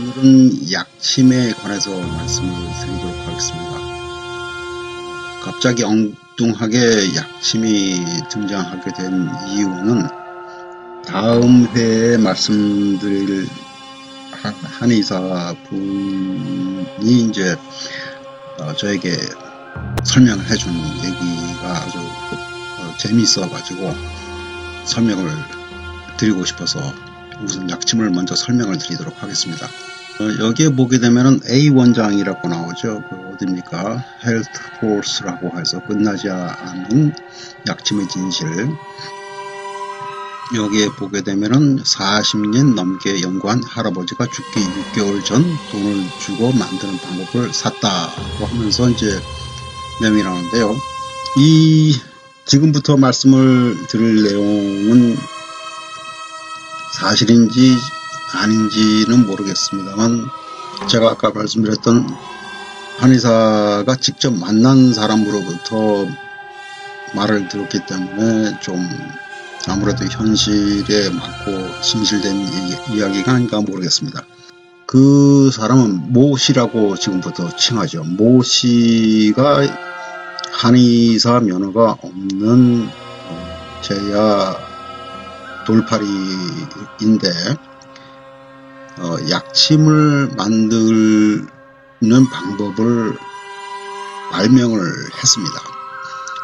오늘은 약침에 관해서 말씀을 드리도록 하겠습니다. 갑자기 엉뚱하게 약침이 등장하게 된 이유는 다음 회에 말씀드릴 한의사 분이 이제 저에게 설명을 해준 얘기가 아주 재미있어 가지고 설명을 드리고 싶어서 우선 약침을 먼저 설명을 드리도록 하겠습니다. 여기에 보게 되면은 A 원장이라고 나오죠. 어딥니까? 헬스 포스라고 해서 끝나지 않은 약침의 진실. 여기에 보게 되면은 40년 넘게 연구한 할아버지가 죽기 6개월 전 돈을 주고 만드는 방법을 샀다고 하면서 이제 내용이 나오는데요. 지금부터 말씀을 드릴 내용은 사실인지 아닌지는 모르겠습니다만, 제가 아까 말씀드렸던 한의사가 직접 만난 사람으로부터 말을 들었기 때문에 좀 아무래도 현실에 맞고 진실된 이야기가 아닌가 모르겠습니다. 그 사람은 모 씨라고 지금부터 칭하죠. 모 씨가 한의사 면허가 없는 제야 돌팔이인데 약침을 만드는 방법을 발명을 했습니다.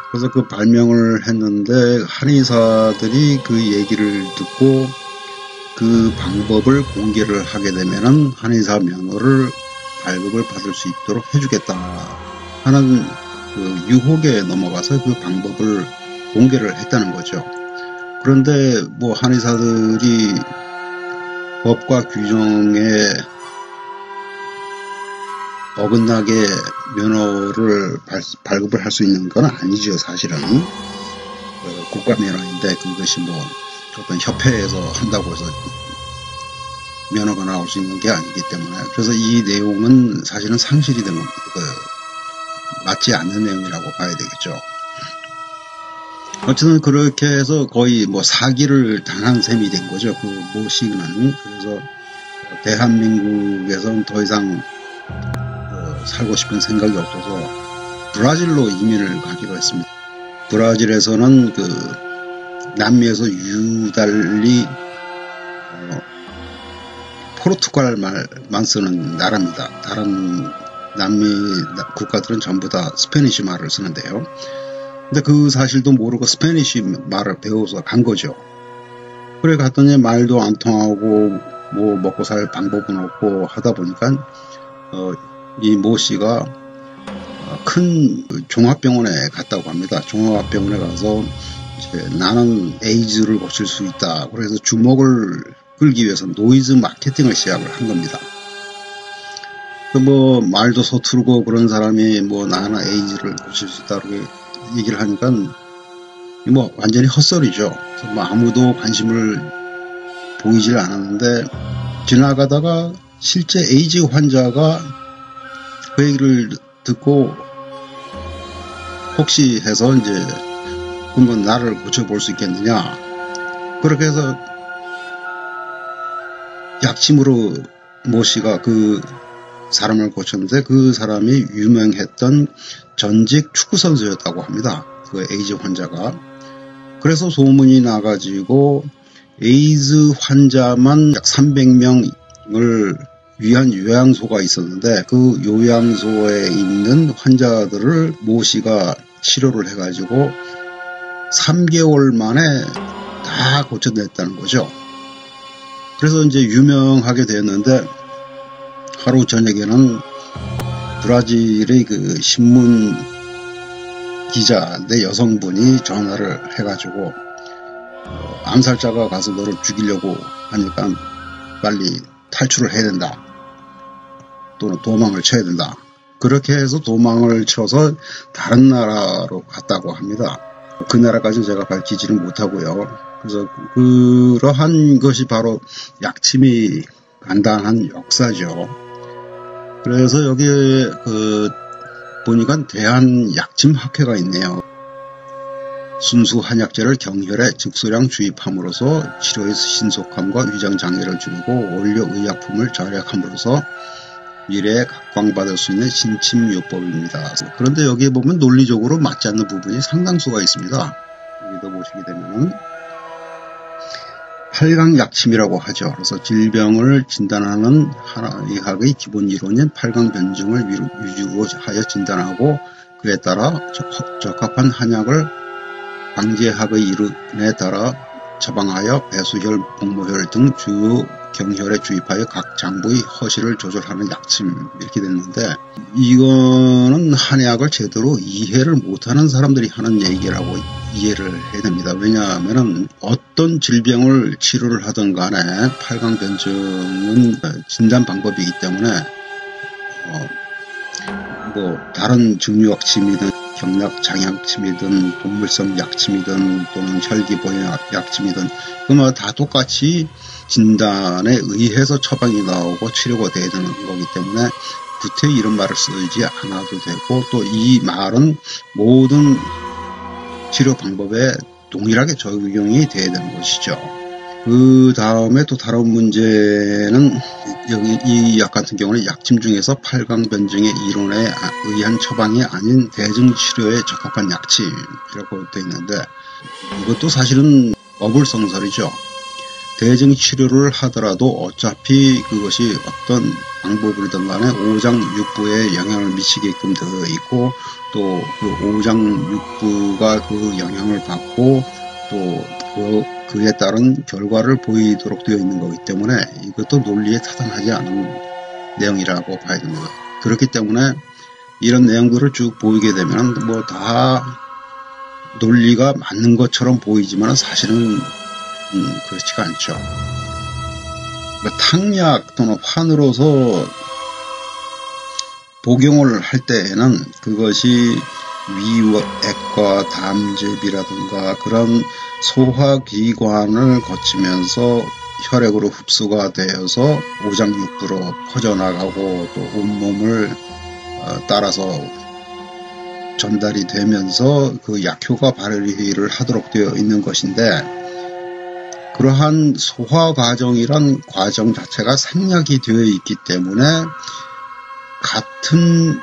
그래서 그 발명을 했는데 한의사들이 그 얘기를 듣고 그 방법을 공개를 하게 되면은 한의사 면허를 발급을 받을 수 있도록 해주겠다 하는 그 유혹에 넘어가서 그 방법을 공개를 했다는 거죠. 그런데 뭐 한의사들이 법과 규정에 어긋나게 면허를 발급을 할 수 있는 건 아니죠. 사실은 국가 면허인데 그것이 뭐 어떤 협회에서 한다고 해서 면허가 나올 수 있는 게 아니기 때문에, 그래서 이 내용은 사실은 상실이 된 겁니다. 맞지 않는 내용이라고 봐야 되겠죠. 어쨌든 그렇게 해서 거의 뭐 사기를 당한 셈이 된 거죠. 그 모 씨는. 그래서 대한민국에서는 더 이상 살고 싶은 생각이 없어서 브라질로 이민을 가기로 했습니다. 브라질에서는 남미에서 유달리 포르투갈 말만 쓰는 나라입니다. 다른 남미 국가들은 전부 다 스페니쉬 말을 쓰는데요. 근데 그 사실도 모르고 스페니쉬 말을 배워서 간 거죠. 그래 갔더니 말도 안 통하고 뭐 먹고 살 방법은 없고 하다 보니까 이 모 씨가 큰 종합병원에 갔다고 합니다. 종합병원에 가서 이제 나는 에이즈를 고칠 수 있다. 그래서 주목을 끌기 위해서 노이즈 마케팅을 시작을 한 겁니다. 뭐 말도 서투르고 그런 사람이 뭐 나는 에이즈를 고칠 수 있다 그렇게 얘기를 하니까 뭐 완전히 헛소리죠. 그래서 뭐 아무도 관심을 보이질 않았는데 지나가다가 실제 에이즈 환자가 그 얘기를 듣고 혹시 해서 이제 그러면 나를 고쳐볼 수 있겠느냐, 그렇게 해서 약침으로 모 씨가 그 사람을 고쳤는데 그 사람이 유명했던 전직 축구선수였다고 합니다. 그 에이즈 환자가. 그래서 소문이 나가지고 에이즈 환자만 약 300명을 위한 요양소가 있었는데 그 요양소에 있는 환자들을 모 씨가 치료를 해가지고 3개월 만에 다 고쳐냈다는 거죠. 그래서 이제 유명하게 됐는데 하루 저녁에는 브라질의 그 신문 기자인데 여성분이 전화를 해가지고 암살자가 가서 너를 죽이려고 하니까 빨리 탈출을 해야 된다. 또는 도망을 쳐야 된다. 그렇게 해서 도망을 쳐서 다른 나라로 갔다고 합니다. 그 나라까지는 제가 밝히지는 못하고요. 그래서 그러한 것이 바로 약침이 간단한 역사죠. 그래서 여기에 보니까 대한약침학회가 있네요. 순수 한약재를 경혈에 즉소량 주입함으로써 치료의 신속함과 위장 장애를 줄이고 원료 의약품을 절약함으로써 미래에 각광받을 수 있는 신침요법입니다. 그런데 여기에 보면 논리적으로 맞지 않는 부분이 상당수가 있습니다. 여기도 보시게 되면은 팔강약침이라고 하죠. 그래서 질병을 진단하는 한의학의 기본 이론인 팔강변증을 위주로 하여 진단하고 그에 따라 적합한 한약을 방제학의 이론에 따라 처방하여 배수혈, 복모혈 등 주요 경혈에 주입하여 각 장부의 허실을 조절하는 약침 이렇게 됐는데 이거는 한의학을 제대로 이해를 못하는 사람들이 하는 얘기라고 이해를 해야 됩니다. 왜냐하면 어떤 질병을 치료를 하든 간에 팔강변증은 진단 방법이기 때문에 뭐 다른 증류약침이든 경락장약침이든 동물성 약침이든 또는 혈기보약 약침이든 그마다 다 똑같이 진단에 의해서 처방이 나오고 치료가 돼야 되는 거기 때문에 구태 이런 말을 쓰지 않아도 되고 또 이 말은 모든 치료 방법에 동일하게 적용이 돼야 되는 것이죠. 그 다음에 또 다른 문제는 여기 이 약 같은 경우는 약침 중에서 팔강변증의 이론에 의한 처방이 아닌 대증치료에 적합한 약침이라고 되어 있는데 이것도 사실은 어불성설이죠. 대증치료를 하더라도 어차피 그것이 어떤 방법이든 간에 오장육부에 영향을 미치게끔 되어 있고 또 그 오장육부가 그 영향을 받고 또 그에 따른 결과를 보이도록 되어 있는 거기 때문에 이것도 논리에 타당하지 않은 내용이라고 봐야 됩니다. 그렇기 때문에 이런 내용들을 쭉 보이게 되면 뭐 다 논리가 맞는 것처럼 보이지만 사실은 그렇지가 않죠. 그러니까 탕약 또는 환으로서 복용을 할 때에는 그것이 위액과 담즙이라든가 그런 소화기관을 거치면서 혈액으로 흡수가 되어서 오장육부로 퍼져나가고 또 온몸을 따라서 전달이 되면서 그 약효가 발휘를 하도록 되어 있는 것인데 그러한 소화 과정이란 과정 자체가 생략이 되어 있기 때문에 같은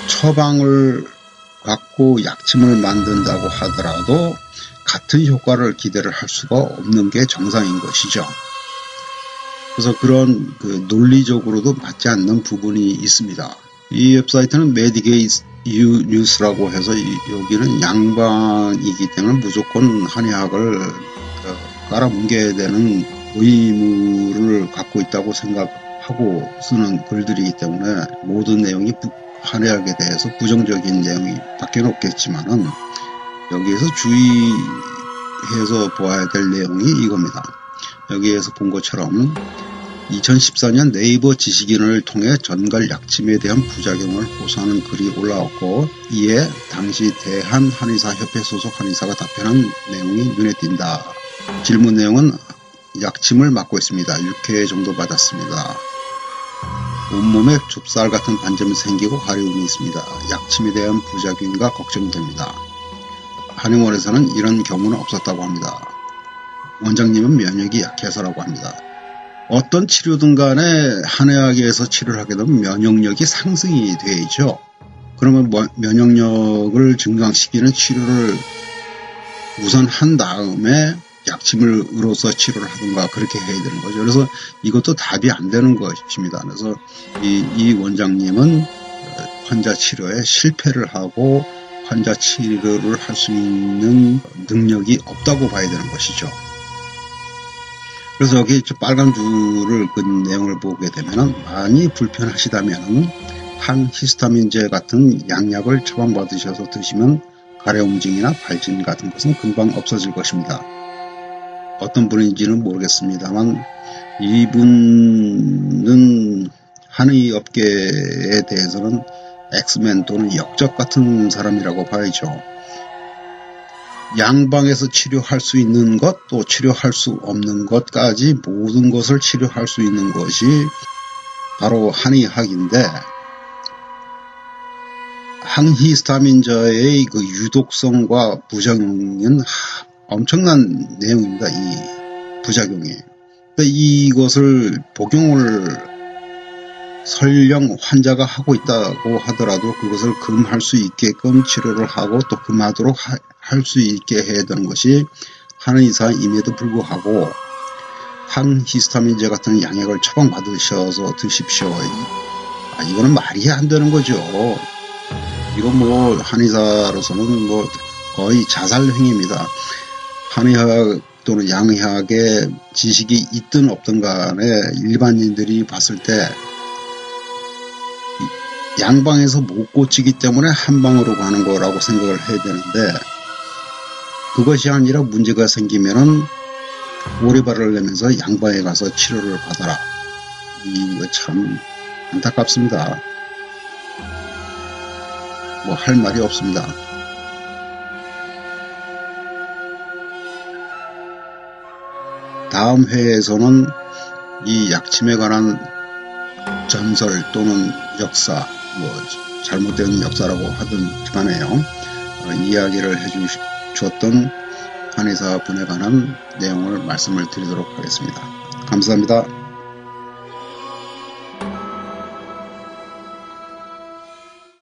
처방을 갖고 약침을 만든다고 하더라도 같은 효과를 기대를 할 수가 없는 게 정상인 것이죠. 그래서 그런 논리적으로도 맞지 않는 부분이 있습니다. 이 웹사이트는 메디게이트 뉴스라고 해서 여기는 양방이기 때문에 무조건 한의학을 깔아뭉개야 되는 의무를 갖고 있다고 생각하고 쓰는 글들이기 때문에 모든 내용이 한의학에 대해서 부정적인 내용이 밖에 없겠지만은 여기에서 주의해서 보아야 될 내용이 이겁니다. 여기에서 본 것처럼 2014년 네이버 지식인을 통해 전갈 약침에 대한 부작용을 호소하는 글이 올라왔고 이에 당시 대한한의사협회 소속 한의사가 답변한 내용이 눈에 띈다. 질문 내용은 약침을 맞고 있습니다. 6회 정도 받았습니다. 온몸에 좁쌀 같은 반점이 생기고 가려움이 있습니다. 약침에 대한 부작용과 걱정됩니다. 한의원에서는 이런 경우는 없었다고 합니다. 원장님은 면역이 약해서라고 합니다. 어떤 치료든 간에 한의학에서 치료를 하게 되면 면역력이 상승이 되죠. 그러면 면역력을 증강시키는 치료를 우선 한 다음에 약침으로서 치료를 하든가 그렇게 해야 되는 거죠. 그래서 이것도 답이 안 되는 것입니다. 그래서 이 원장님은 환자 치료에 실패를 하고 환자 치료를 할 수 있는 능력이 없다고 봐야 되는 것이죠. 그래서 여기 빨간 줄을 긋은 내용을 보게 되면 많이 불편하시다면 항히스타민제 같은 양약을 처방받으셔서 드시면 가래움증이나 발진 같은 것은 금방 없어질 것입니다. 어떤 분인지는 모르겠습니다만 이분은 한의업계에 대해서는 엑스맨 또는 역적 같은 사람이라고 봐야죠. 양방에서 치료할 수 있는 것, 또 치료할 수 없는 것까지 모든 것을 치료할 수 있는 것이 바로 한의학인데 항히스타민제의 그 유독성과 부작용은 엄청난 내용입니다. 이 부작용에. 이것을 복용을 설령 환자가 하고 있다고 하더라도 그것을 금할 수 있게끔 치료를 하고 또 금하도록 할 수 있게 해야 되는 것이 한의사임에도 불구하고 항히스타민제 같은 양약을 처방받으셔서 드십시오. 이거는 말이 안 되는 거죠. 이건 뭐 한의사로서는 뭐 거의 자살 행위입니다. 한의학 또는 양의학의 지식이 있든 없든 간에 일반인들이 봤을 때 양방에서 못 고치기 때문에 한방으로 가는 거라고 생각을 해야 되는데, 그것이 아니라 문제가 생기면은 오리발을 내면서 양방에 가서 치료를 받아라. 이거 참 안타깝습니다. 뭐 할 말이 없습니다. 다음 회에서는 이 약침에 관한 전설 또는 역사, 뭐 잘못된 역사라고 하든 간에요, 이야기를 해주셨던 한의사 분에 관한 내용을 말씀을 드리도록 하겠습니다. 감사합니다.